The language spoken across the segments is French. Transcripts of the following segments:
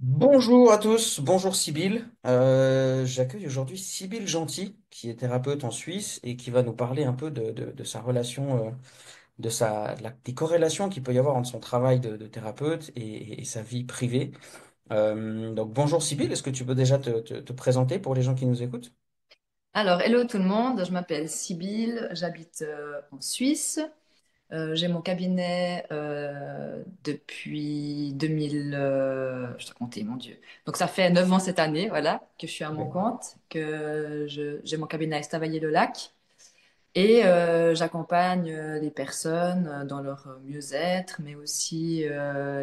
Bonjour à tous, bonjour Sybille. J'accueille aujourd'hui Sybille Gentil, qui est thérapeute en Suisse et qui va nous parler un peu de sa relation, des corrélations qu'il peut y avoir entre son travail de thérapeute et sa vie privée. Donc bonjour Sybille, est-ce que tu peux déjà te présenter pour les gens qui nous écoutent? Alors, hello tout le monde, je m'appelle Sybille, j'habite en Suisse. J'ai mon cabinet depuis 2000, je dois compter, mon Dieu. Donc ça fait 9 ans cette année, voilà, que je suis à mon Ouais. compte, que j'ai mon cabinet à Estavayer-le-Lac et j'accompagne les personnes dans leur mieux-être, mais aussi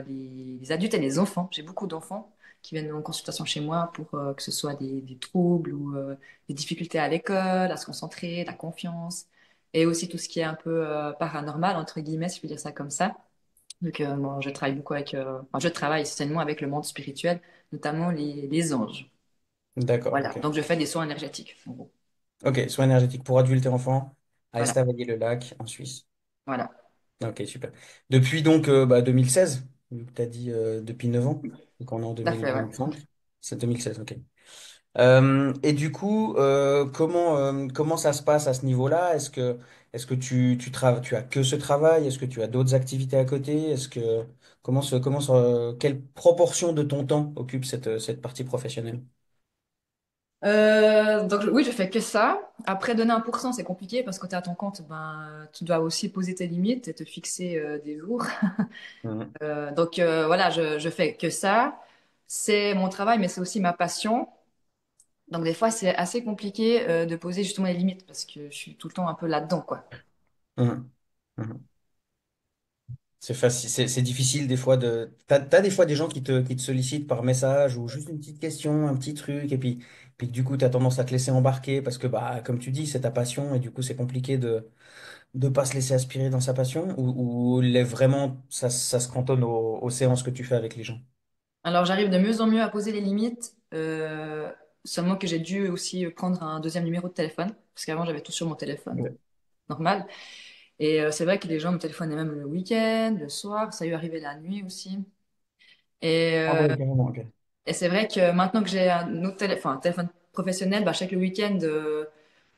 les adultes et les enfants. J'ai beaucoup d'enfants qui viennent en consultation chez moi pour que ce soit des troubles ou des difficultés à l'école, à se concentrer, la confiance, et aussi tout ce qui est un peu paranormal, entre guillemets, si je peux dire ça comme ça. Donc, moi, je travaille beaucoup avec, enfin, je travaille essentiellement avec le monde spirituel, notamment les anges. D'accord, Voilà. ok. Donc, je fais des soins énergétiques, en gros. Ok, soins énergétiques pour adultes et enfants à Voilà. Estavayer-le-Lac en Suisse. Voilà. Ok, super. Depuis donc 2016, tu as dit depuis 9 ans, donc on est en Tout à fait, ouais. 2025. C'est 2016, ok. Et du coup, comment ça se passe à ce niveau-là? Est-ce que tu as que ce travail? Est-ce que tu as d'autres activités à côté? Quelle proportion de ton temps occupe cette partie professionnelle? Donc oui, je fais que ça. Après, donner 1%, c'est compliqué parce que quand tu es à ton compte, ben, tu dois aussi poser tes limites et te fixer des jours. Mhm. Donc voilà, je fais que ça. C'est mon travail, mais c'est aussi ma passion. Donc des fois, c'est assez compliqué de poser justement les limites parce que je suis tout le temps un peu là-dedans, quoi. Mhm. Mhm. C'est facile, c'est difficile des fois T'as des fois des gens qui te sollicitent par message ou juste une petite question, un petit truc, et puis du coup, t'as tendance à te laisser embarquer parce que, bah, comme tu dis, c'est ta passion et du coup, c'est compliqué de pas se laisser aspirer dans sa passion ou vraiment, ça se cantonne aux séances que tu fais avec les gens. Alors j'arrive de mieux en mieux à poser les limites, seulement que j'ai dû aussi prendre un deuxième numéro de téléphone parce qu'avant j'avais tout sur mon téléphone Ouais. normal. Et c'est vrai que les gens me téléphonaient même le week-end, le soir, ça a eu arrivé la nuit aussi. Et, Ah oui, carrément, ok. et c'est vrai que maintenant que j'ai un autre enfin, un téléphone professionnel, bah, chaque week-end,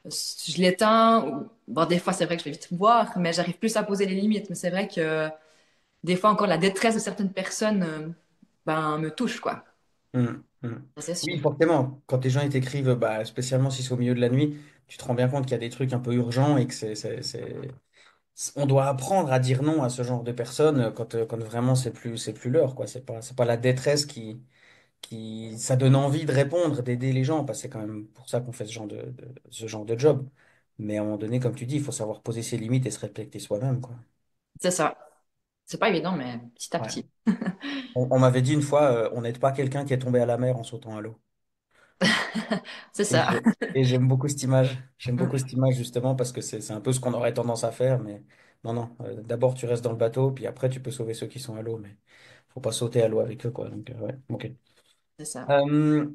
je l'éteins. Bon, des fois, c'est vrai que je vais vite voir, mais j'arrive plus à poser les limites. Mais c'est vrai que des fois, encore la détresse de certaines personnes ben, me touche, quoi. Ça, c'est sûr. Oui, forcément, quand les gens ils t'écrivent, bah, spécialement si c'est au milieu de la nuit, tu te rends bien compte qu'il y a des trucs un peu urgents et que on doit apprendre à dire non à ce genre de personnes quand vraiment c'est plus l'heure, quoi. C'est pas la détresse ça donne envie de répondre, d'aider les gens, parce que c'est quand même pour ça qu'on fait ce genre de job. Mais à un moment donné, comme tu dis, il faut savoir poser ses limites et se respecter soi-même, quoi. C'est ça. C'est pas évident, mais petit à Ouais. petit. On m'avait dit une fois, on n'aide pas quelqu'un qui est tombé à la mer en sautant à l'eau. C'est Et ça. j'ai- et j'aime beaucoup cette image. J'aime beaucoup cette image justement parce que c'est un peu ce qu'on aurait tendance à faire, mais non, non. D'abord, tu restes dans le bateau, puis après, tu peux sauver ceux qui sont à l'eau, mais faut pas sauter à l'eau avec eux, quoi. Donc, ouais, ok. C'est ça. Euh,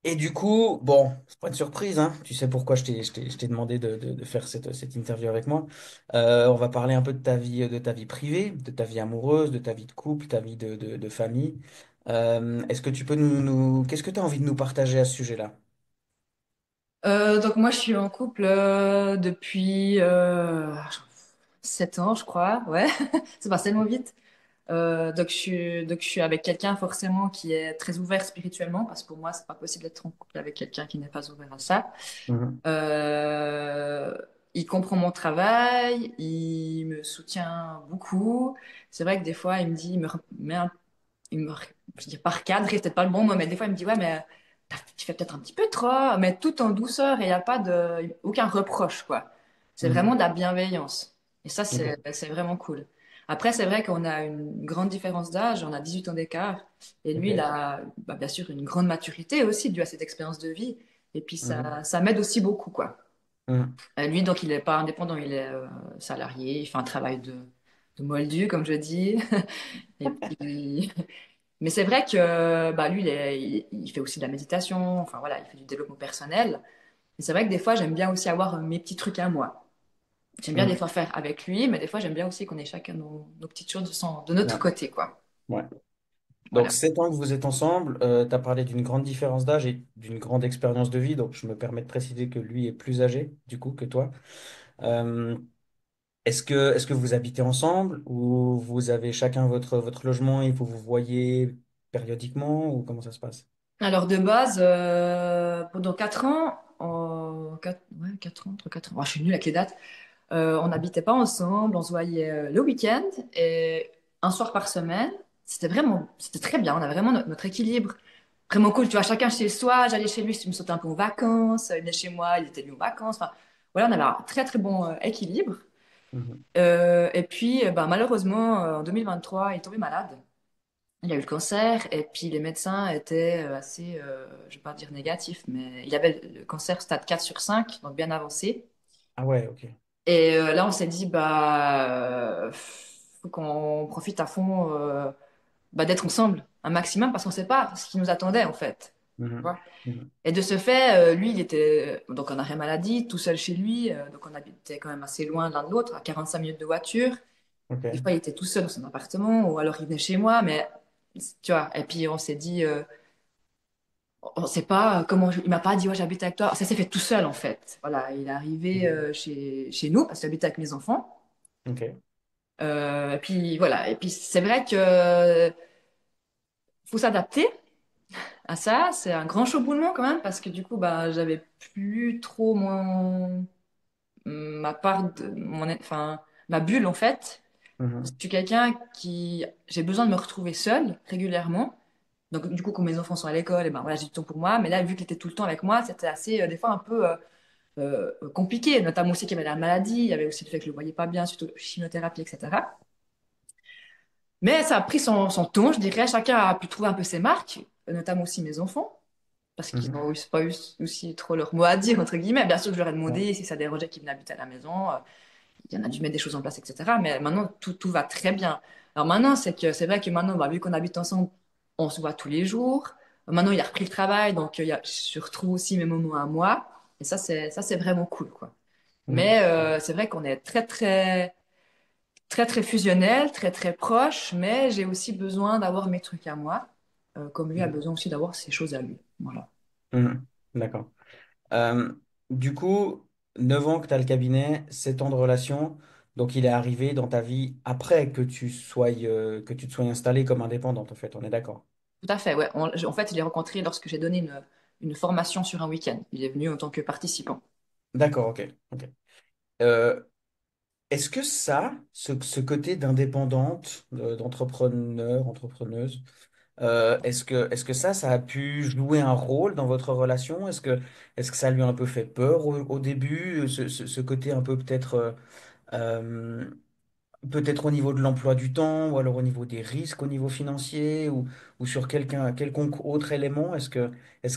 et du coup, bon, c'est pas une surprise, hein. Tu sais pourquoi je t'ai demandé de faire cette interview avec moi. On va parler un peu de ta vie privée, de ta vie amoureuse, de ta vie de couple, ta vie de famille. Est-ce que tu peux qu'est-ce que tu as envie de nous partager à ce sujet-là? Donc moi, je suis en couple depuis 7 ans, je crois. Ouais, c'est passé tellement vite. Donc je suis avec quelqu'un forcément qui est très ouvert spirituellement, parce que pour moi, c'est pas possible d'être en couple avec quelqu'un qui n'est pas ouvert à ça. Mhm. Euh, il comprend mon travail, il me soutient beaucoup. C'est vrai que des fois, il me dit, il me met je dis pas recadre, c'est peut-être pas le bon mot, mais des fois, il me dit, ouais, mais tu fais peut-être un petit peu trop, mais tout en douceur et il n'y a pas aucun reproche, quoi. C'est vraiment Mhm. de la bienveillance. Et ça, c'est Ok, c'est vraiment cool. Après, c'est vrai qu'on a une grande différence d'âge, on a 18 ans d'écart, et lui, il ok. a bah, bien sûr une grande maturité aussi, dû à cette expérience de vie, et puis Mhm. ça m'aide aussi beaucoup, quoi. Mhm. Lui, donc, il n'est pas indépendant, il est salarié, il fait un travail de moldu, comme je dis. Et puis, mais c'est vrai que bah, lui, il fait aussi de la méditation, enfin voilà, il fait du développement personnel. Et c'est vrai que des fois, j'aime bien aussi avoir mes petits trucs à moi. J'aime bien des Mhm. fois faire avec lui, mais des fois, j'aime bien aussi qu'on ait chacun nos petites choses de notre Ouais, côté, quoi. ouais. Donc, Voilà. 7 ans que vous êtes ensemble, tu as parlé d'une grande différence d'âge et d'une grande expérience de vie. Donc, je me permets de préciser que lui est plus âgé, du coup, que toi. Euh, est-ce que vous habitez ensemble ou vous avez chacun votre logement et vous vous voyez périodiquement ou comment ça se passe? Alors de base, pendant 4 ans, ouais, 4 ans, entre 4 ans, oh, je suis nulle avec les dates. On n'habitait pas ensemble, on se voyait le week-end et un soir par semaine. C'était très bien. On avait vraiment notre équilibre, vraiment cool. Tu vois, chacun chez soi. J'allais chez lui, je me sautais un peu en vacances. Il venait chez moi, il était lui en vacances. Enfin, voilà, on avait un très très bon équilibre. Mhm. Et puis, ben, malheureusement, en 2023, il est tombé malade. Il a eu le cancer et puis les médecins étaient assez, je vais pas dire négatifs, mais il avait le cancer stade 4 sur 5, donc bien avancé. Ah ouais, ok. Et là, on s'est dit, bah, faut qu'on profite à fond bah, d'être ensemble un maximum parce qu'on sait pas ce qui nous attendait en fait. Tu Mhm. vois. Mhm. Et de ce fait, lui, il était donc en arrêt maladie, tout seul chez lui, donc on habitait quand même assez loin l'un de l'autre, à 45 minutes de voiture. Des Ok. fois, il était tout seul dans son appartement ou alors il venait chez moi, mais tu vois. Et puis on s'est dit, on sait pas comment. Il m'a pas dit, ouais, j'habite avec toi. Ça s'est fait tout seul en fait. Voilà, il est arrivé Mhm. chez nous parce qu'il habite avec mes enfants. Ok. Et puis voilà. Et puis c'est vrai que faut s'adapter à ça. C'est un grand chamboulement quand même parce que du coup, bah, j'avais plus trop ma part de enfin, ma bulle en fait. Je Mhm. suis quelqu'un qui j'ai besoin de me retrouver seule régulièrement. Donc du coup, quand mes enfants sont à l'école, et ben voilà, j'ai du temps pour moi. Mais là, vu qu'il était tout le temps avec moi, c'était assez des fois un peu compliqué. Notamment aussi qu'il y avait la maladie, il y avait aussi le fait que je le voyais pas bien, surtout chimiothérapie, etc. Mais ça a pris son temps, je dirais. Chacun a pu trouver un peu ses marques, notamment aussi mes enfants, parce qu'ils Mhm. n'ont pas eu aussi trop leur mot à dire, entre guillemets. Bien sûr, je leur ai Ouais. demandé si ça dérangeait qu'ils venaient habiter à la maison. Il y en a dû mettre des choses en place, etc. Mais maintenant, tout va très bien. Alors maintenant, c'est vrai que maintenant, bah, vu qu'on habite ensemble, on se voit tous les jours. Maintenant, il a repris le travail, donc je retrouve aussi mes moments à moi. Et ça, c'est vraiment cool, quoi. Mhm. Mais c'est vrai qu'on est très, très, très, très fusionnel, très, très proche. Mais j'ai aussi besoin d'avoir mes trucs à moi, comme lui a Mhm. besoin aussi d'avoir ses choses à lui. Voilà. Mhm. D'accord. Euh, du coup, 9 ans que tu as le cabinet, 7 ans de relation. Donc, il est arrivé dans ta vie après que tu te sois installée comme indépendante, en fait. On est d'accord. Tout à fait, ouais. En fait, je l'ai rencontré lorsque j'ai donné une formation sur un week-end. Il est venu en tant que participant. D'accord, ok. Ok. Euh, est-ce que ce côté d'indépendante, d'entrepreneur, entrepreneuse, est-ce que ça a pu jouer un rôle dans votre relation? Est-ce que ça lui a un peu fait peur au début, ce côté un peu euh, peut-être au niveau de l'emploi du temps, ou alors au niveau des risques au niveau financier, ou sur quelconque autre élément? Est-ce que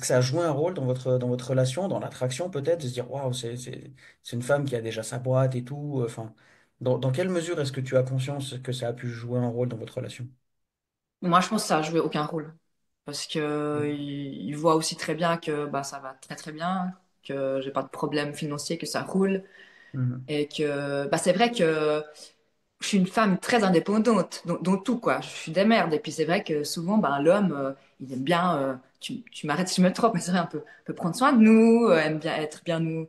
ça a joué un rôle dans votre relation, dans l'attraction peut-être, de se dire, waouh, c'est une femme qui a déjà sa boîte et tout. Enfin, dans quelle mesure est-ce que tu as conscience que ça a pu jouer un rôle dans votre relation? Moi, je pense que ça a joué aucun rôle. Parce que il voit aussi très bien que bah, ça va très très bien, que j'ai pas de problème financier, que ça roule. Mhm. Et que bah, c'est vrai que je suis une femme très indépendante, dans tout, quoi. Je suis des merdes. Et puis c'est vrai que souvent, bah, l'homme, il aime bien, tu m'arrêtes si je me trompe, mais c'est vrai, un peu prendre soin de nous, aime bien être bien nous.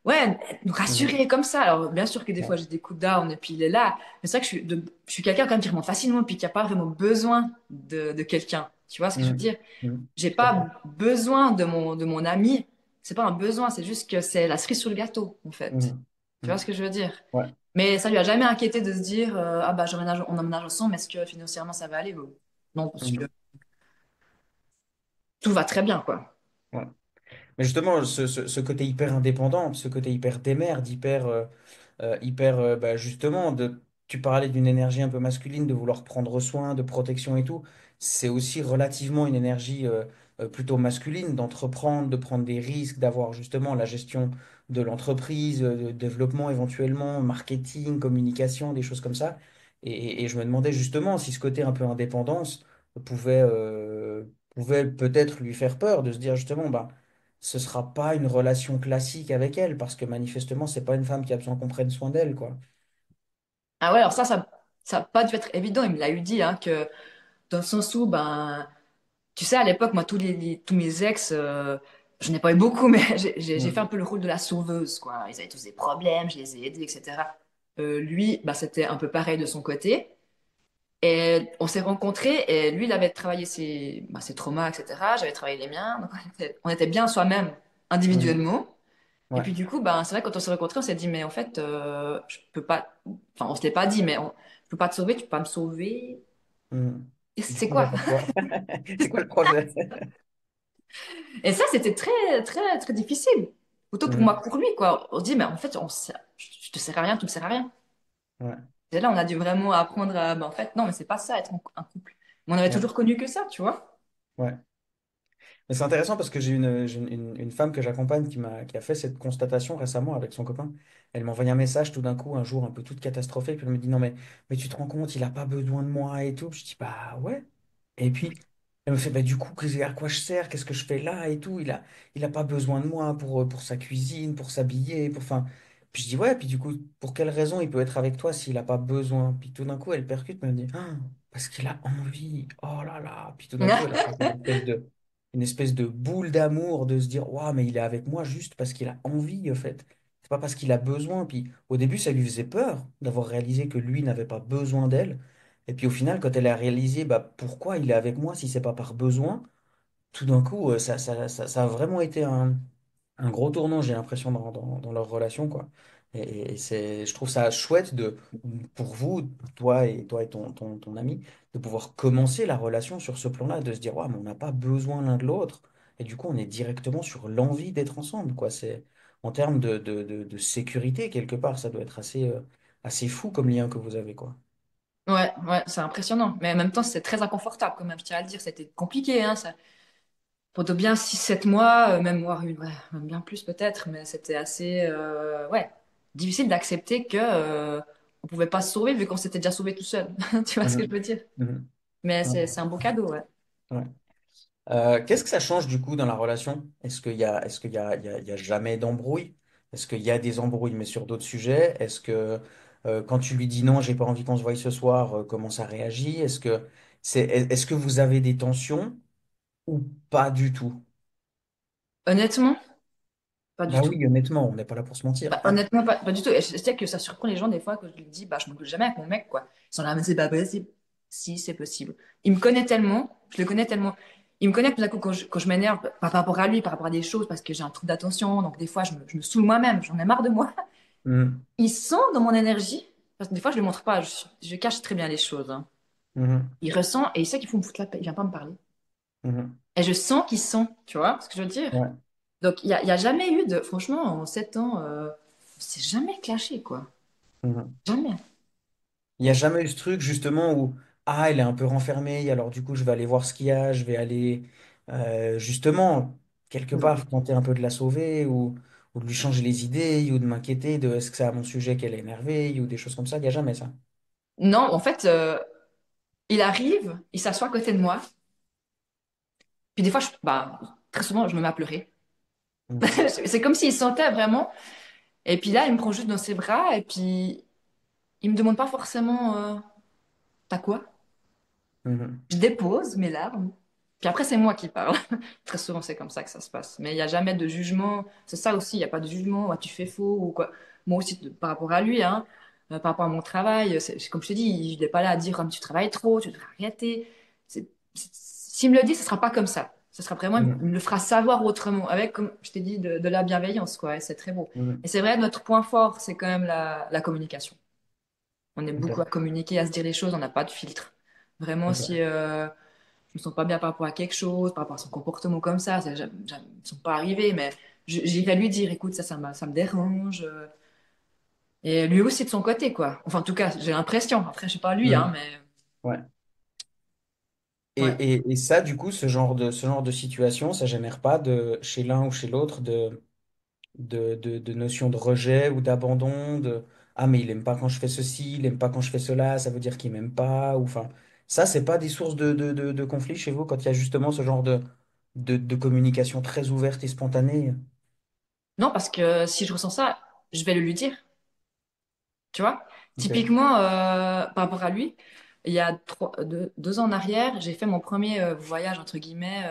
Ouais, nous Mhm. rassurer comme ça. Alors, bien sûr que des fois, Ouais. j'ai des coups down et puis il est là. Mais c'est vrai que je suis quelqu'un quand même qui remonte facilement puis qui a pas vraiment besoin de quelqu'un. Tu vois ce que je veux Mhm. dire? Mhm. J'ai Tout à fait. pas besoin de mon ami. C'est pas un besoin, c'est juste que c'est la cerise sur le gâteau, en fait. Mhm. Tu vois ce Mhm. que je veux dire? Ouais. Mais ça lui a jamais inquiété de se dire, ah bah, on emménage ensemble, est-ce que financièrement ça va aller? Non, parce que Mhm. tout va très bien, quoi. Ouais. Mais justement, ce côté hyper indépendant, ce côté hyper démerde, bah, justement, tu parlais d'une énergie un peu masculine, de vouloir prendre soin, de protection et tout. C'est aussi relativement une énergie plutôt masculine d'entreprendre, de prendre des risques, d'avoir justement la gestion de l'entreprise, de développement éventuellement, marketing, communication, des choses comme ça. Et je me demandais justement si ce côté un peu indépendance pouvait peut-être lui faire peur, de se dire justement, bah, ce sera pas une relation classique avec elle, parce que manifestement, c'est pas une femme qui a besoin qu'on prenne soin d'elle, quoi. Ah ouais, alors ça a pas dû être évident, il me l'a eu dit, hein, que dans le sens où, ben, tu sais, à l'époque, moi, tous mes ex, je n'ai pas eu beaucoup, mais j'ai fait un Mm. peu le rôle de la sauveuse, quoi. Ils avaient tous des problèmes, je les ai aidés, etc. Lui, bah, c'était un peu pareil de son côté. Et on s'est rencontrés, et lui, il avait travaillé ses traumas, etc. J'avais travaillé les miens. Donc, on était bien soi-même, Mhm. individuellement. Et Ouais. puis, du coup, ben, c'est vrai, quand on s'est rencontrés, on s'est dit, mais en fait, je peux pas. Enfin, on se l'est pas dit, mais je peux pas te sauver, tu peux pas me sauver. Mhm. Et Du c'est coup, on va quoi? faire quoi? C'est quoi le projet? Et ça, c'était très, très, très difficile. Autant pour moi Mhm. que pour lui, quoi. On se dit, mais en fait, je te sers à rien, tu me sers à rien. Ouais. Et là, on a dû vraiment apprendre à, ben, en fait, non, mais c'est pas ça, être un couple. Mais on avait Ouais. toujours connu que ça, tu vois. Ouais. Mais c'est intéressant parce que j'ai une femme que j'accompagne qui a fait cette constatation récemment avec son copain. Elle m'a envoyé un message tout d'un coup, un jour un peu toute catastrophée, puis elle me dit non mais tu te rends compte, il n'a pas besoin de moi et tout. Je dis bah ouais. Et puis elle me fait bah du coup à quoi je sers, qu'est-ce que je fais là et tout. Il a pas besoin de moi pour sa cuisine, pour s'habiller, pour enfin. Puis je dis ouais, puis du coup pour quelle raison il peut être avec toi s'il n'a pas besoin? Puis tout d'un coup elle percute, elle me dit ah, parce qu'il a envie. Oh là là. Puis tout d'un coup elle a fait une espèce de boule d'amour, de se dire, waouh, mais il est avec moi juste parce qu'il a envie, en fait. C'est pas parce qu'il a besoin. Puis au début, ça lui faisait peur d'avoir réalisé que lui n'avait pas besoin d'elle. Et puis au final, quand elle a réalisé, bah, pourquoi il est avec moi si c'est pas par besoin, tout d'un coup, ça a vraiment été un gros tournant, j'ai l'impression, dans leur relation, quoi. Je trouve ça chouette pour vous, toi et ton ami, de pouvoir commencer la relation sur ce plan-là, de se dire, ouais, mais on n'a pas besoin l'un de l'autre. Et du coup, on est directement sur l'envie d'être ensemble, quoi. En termes de sécurité, quelque part, ça doit être assez fou comme lien que vous avez, quoi. Ouais, ouais, c'est impressionnant. Mais en même temps, c'est très inconfortable, quand même, je tiens à le dire. C'était compliqué, hein, ça. Pendant bien 6 7 mois, même, ouais, même bien plus peut-être, mais c'était assez, ouais, difficile d'accepter que, on pouvait pas se sauver vu qu'on s'était déjà sauvé tout seul. Tu vois ce que je Mhm. veux dire? Mhm. Mais Ouais, c'est un beau cadeau, ouais. ouais. Qu'est-ce que ça change du coup dans la relation? Est-ce qu'il y a jamais d'embrouille? Est-ce qu'il y a des embrouilles mais sur d'autres sujets? Est-ce que quand tu lui dis non, j'ai pas envie qu'on se voie ce soir, comment ça réagit? Est-ce que vous avez des tensions ou pas du tout? Honnêtement, pas du Bah tout. oui, honnêtement, on n'est pas là pour se mentir. Bah, honnêtement, pas du tout. Et je sais que ça surprend les gens des fois que je lui dis, bah, je m'encule jamais avec mon mec, quoi. Ils sont là, mais c'est pas possible. Si, c'est possible. Il me connaît tellement, je le connais tellement. Il me connaît tout d'un coup quand je m'énerve, pas par rapport à lui, par rapport à des choses, parce que j'ai un trouble d'attention, donc des fois, je me saoule moi-même, j'en ai marre de moi. Mhm. Il sent dans mon énergie, parce que des fois, je ne le montre pas, je cache très bien les choses, hein. Mhm. Il ressent et il sait qu'il faut me foutre la paix, il vient pas me parler. Mhm. Et je sens qu'il sent, tu vois ce que je veux dire? Ouais. Donc, il y a jamais eu de, franchement, en 7 ans, on s'est jamais clashé, quoi. Mhm. Jamais. Il n'y a jamais eu ce truc justement où ah elle est un peu renfermée, alors du coup je vais aller voir ce qu'il y a, je vais aller justement quelque part tenter un peu de la sauver ou de lui changer les idées ou de m'inquiéter de est-ce que c'est à mon sujet qu'elle est énervée ou des choses comme ça, il n'y a jamais ça. Non, en fait, il arrive, il s'assoit à côté de moi, puis des fois, bah, très souvent, je me mets à pleurer. Mhm. C'est comme s'il sentait vraiment. Et puis là, il me prend juste dans ses bras, et puis il me demande pas forcément, t'as quoi? Mhm. Je dépose mes larmes. Puis après, c'est moi qui parle. Très souvent, c'est comme ça que ça se passe. Mais il n'y a jamais de jugement. C'est ça aussi, il n'y a pas de jugement. Ouais, tu fais faux ou quoi. Moi aussi, par rapport à lui, hein, par rapport à mon travail, comme je te dis, il n'est pas là à dire tu travailles trop, tu devrais arrêter. S'il me le dit, ce sera pas comme ça. Ce sera vraiment, il me Mhm. le fera savoir autrement, avec, comme je t'ai dit, de la bienveillance, quoi. Et c'est très beau. Et Mhm. c'est vrai, notre point fort, c'est quand même la communication. On aime beaucoup à Ok. communiquer, à se dire les choses, on n'a pas de filtre. Vraiment, si Ok. je me sens pas bien par rapport à quelque chose, par rapport à son comportement comme ça, ils ne sont pas arrivés, mais j'irai lui dire, écoute, ça me dérange. Et lui aussi de son côté, quoi. Enfin, en tout cas, j'ai l'impression. Après, je sais pas lui, hein, Mhm. mais Ouais. Et, ouais. et, et ça, du coup, ce genre de situation, ça génère pas chez l'un ou chez l'autre de notion de rejet ou d'abandon, de ah, mais il aime pas quand je fais ceci, il aime pas quand je fais cela, ça veut dire qu'il m'aime pas, ou enfin, ça, c'est pas des sources de conflit chez vous quand il y a justement ce genre de communication très ouverte et spontanée. Non, parce que si je ressens ça, je vais le lui dire, tu vois. Ok. Typiquement, par rapport à lui. il y a 2 ans en arrière, j'ai fait mon premier voyage, entre guillemets,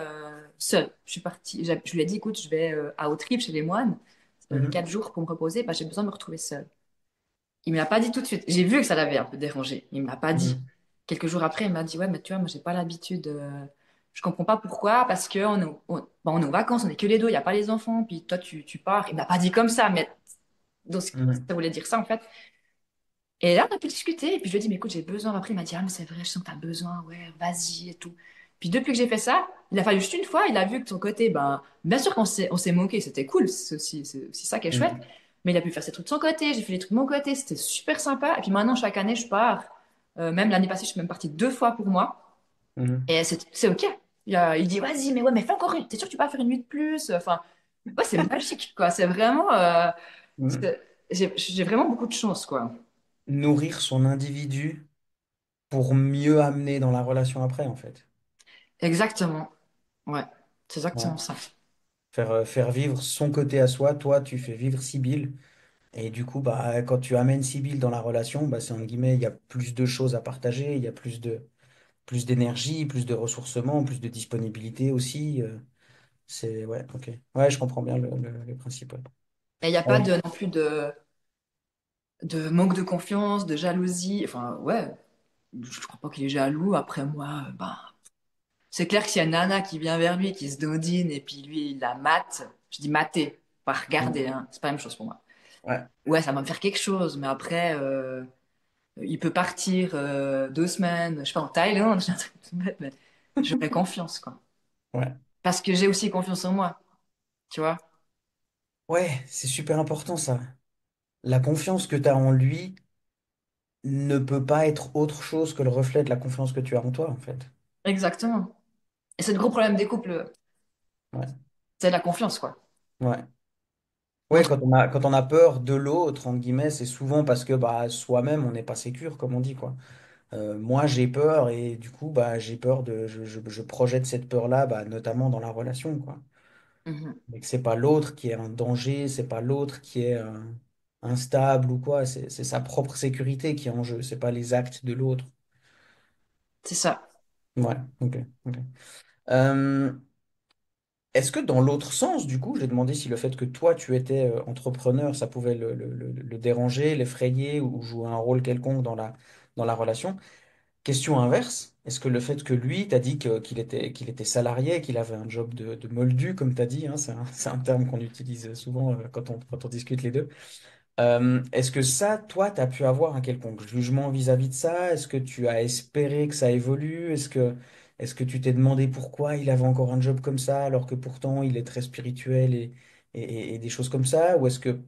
seul. Je suis partie, je lui ai dit, écoute, je vais à Autrip chez les moines, Mhm. 4 jours pour me reposer, parce que j'ai besoin de me retrouver seule. Il me l'a pas dit tout de suite. J'ai vu que ça l'avait un peu dérangé. Il me l'a pas dit. Mhm. Quelques jours après, il m'a dit, ouais, mais tu vois, moi, j'ai pas l'habitude. Je comprends pas pourquoi, parce que on est en vacances, on est que les deux, il y a pas les enfants, puis toi, tu pars. Il m'a pas dit comme ça, mais donc, Mhm. ça voulait dire ça, en fait. Et là, on a pu discuter. Et puis, je lui ai dit, mais écoute, j'ai besoin. Après, il m'a dit, ah, mais c'est vrai, je sens que tu as besoin. Ouais, vas-y et tout. Puis, depuis que j'ai fait ça, il a fallu juste une fois. Il a vu que de son côté, ben, bien sûr qu'on s'est moqué. C'était cool. C'est aussi ça qui est chouette. Mhm. Mais il a pu faire ses trucs de son côté. J'ai fait les trucs de mon côté. C'était super sympa. Et puis, maintenant, chaque année, je pars. Même l'année passée, je suis même partie 2 fois pour moi. Mhm. Et c'est OK. Il dit, vas-y, mais ouais, mais fais encore une. T'es sûr que tu peux pas faire une nuit de plus? Enfin, ouais, c'est magique, quoi. C'est vraiment. Mhm. J'ai vraiment beaucoup de chance, quoi. Nourrir son individu pour mieux amener dans la relation après, en fait. Exactement. Ouais, c'est exactement Ouais. ça. Faire vivre son côté à soi, toi, tu fais vivre Sibylle. Et du coup, bah, quand tu amènes Sibylle dans la relation, bah, c'est entre guillemets, il y a plus de choses à partager, il y a plus d'énergie, plus de ressourcement, plus de disponibilité aussi. Ouais, ok. Ouais, je comprends bien le principe. Ouais. Et il n'y a pas Ouais. non plus de manque de confiance, de jalousie. Enfin, ouais, je crois pas qu'il est jaloux. Après moi, ben, c'est clair que s'il y a une nana qui vient vers lui, qui se dodine, et puis lui, il la mate, je dis mater, pas regarder, Mm. hein, c'est pas la même chose pour moi. Ouais. Ouais, ça va me faire quelque chose, mais après, il peut partir 2 semaines, je sais pas, en Thaïlande, j'ai un truc tout bête, mais j'aurais confiance, quoi. Ouais. Parce que j'ai aussi confiance en moi, tu vois. Ouais, c'est super important ça. La confiance que tu as en lui ne peut pas être autre chose que le reflet de la confiance que tu as en toi, en fait. Exactement. Et c'est le gros problème des couples, Ouais. c'est la confiance, quoi. Ouais. Ouais, Entre... quand on a peur de l'autre, entre guillemets, c'est souvent parce que bah, soi-même, on n'est pas sécure, comme on dit, quoi. Moi, j'ai peur et du coup, bah, j'ai peur je projette cette peur-là, bah, notamment dans la relation, quoi. Mhm. Mais que c'est pas l'autre qui est un danger, c'est pas l'autre qui est instable ou quoi, c'est sa propre sécurité qui est en jeu, c'est pas les actes de l'autre. C'est ça. Ouais, ok, ok. Euh, Est-ce que dans l'autre sens, du coup, j'ai demandé si le fait que toi, tu étais entrepreneur, ça pouvait le déranger, l'effrayer ou jouer un rôle quelconque dans la relation? Question inverse, est-ce que le fait que lui t'a dit qu'il était salarié, qu'il avait un job de moldu, comme tu as dit, hein, c'est un terme qu'on utilise souvent quand on discute les deux, est-ce que ça, toi, tu as pu avoir un quelconque jugement vis-à-vis de ça? Est-ce que tu as espéré que ça évolue? Est-ce que tu t'es demandé pourquoi il avait encore un job comme ça, alors que pourtant il est très spirituel et des choses comme ça? Ou est-ce que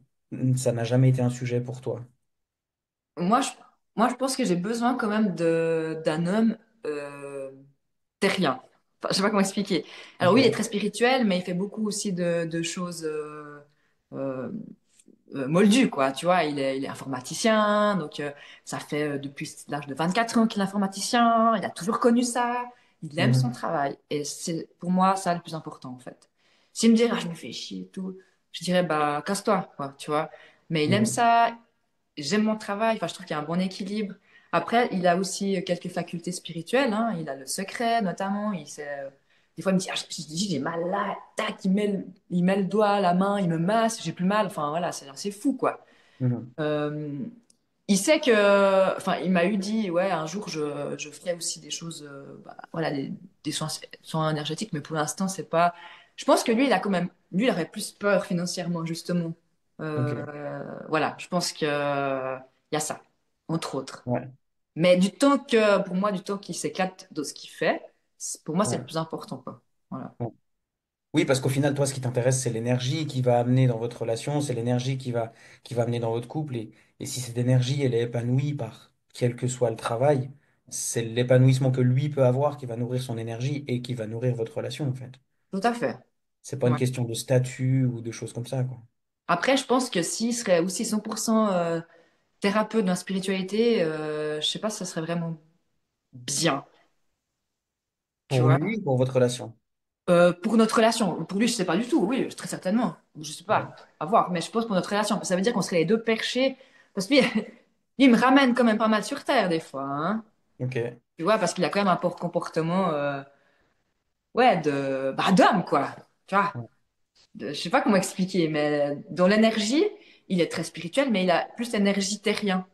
ça n'a jamais été un sujet pour toi? Moi, je, moi, je pense que j'ai besoin quand même d'un homme euh, terrien. Enfin, je sais pas comment expliquer. Alors oui, il est Ok. très spirituel, mais il fait beaucoup aussi de choses euh, moldu, quoi. Tu vois, il est informaticien, donc ça fait depuis l'âge de 24 ans qu'il est informaticien, il a toujours connu ça, il aime son Mhm. travail. Et c'est pour moi ça le plus important, en fait. S'il me dit, ah, je me fais chier et tout, je dirais, bah, casse-toi, quoi, tu vois. Mais il aime Mhm. ça, j'aime mon travail, enfin, je trouve qu'il y a un bon équilibre. Après, il a aussi quelques facultés spirituelles, hein. Il a le secret, notamment. Il sait, des fois, il me dit, ah, j'ai mal là, tac, il met le doigt, la main, il me masse, j'ai plus mal. Enfin, voilà, c'est fou, quoi. Mhm. Euh, il sait que, enfin, il m'a eu dit, ouais, un jour, je ferai aussi des choses, bah, voilà, des soins énergétiques, mais pour l'instant, c'est pas. Je pense que lui, lui, il aurait plus peur financièrement, justement. Ok. Voilà, je pense que il y a ça, entre autres. Ouais. Mais pour moi, du temps qu'il s'éclate dans ce qu'il fait, pour moi, c'est le Ouais. plus important, quoi. Voilà. Ouais. Oui, parce qu'au final, toi, ce qui t'intéresse, c'est l'énergie qui va amener dans votre relation, c'est l'énergie qui va amener dans votre couple. Et si cette énergie, elle est épanouie par quel que soit le travail, c'est l'épanouissement que lui peut avoir qui va nourrir son énergie et qui va nourrir votre relation, en fait. Tout à fait. C'est pas une Ouais. question de statut ou de choses comme ça, quoi. Après, je pense que s'il serait aussi 100% thérapeute dans la spiritualité, je sais pas si ça serait vraiment bien, tu Pour vois. lui, pour votre relation. Pour notre relation, pour lui, je sais pas du tout, oui, très certainement. Je sais Ouais. pas, à voir, mais je pense pour notre relation, ça veut dire qu'on serait les deux perchés, parce que lui, il me ramène quand même pas mal sur Terre des fois, hein. Ok. Tu vois, parce qu'il a quand même un comportement, ouais, d'homme, quoi. Tu vois, Ouais. je sais pas comment expliquer, mais dans l'énergie, il est très spirituel, mais il a plus l'énergie terrien.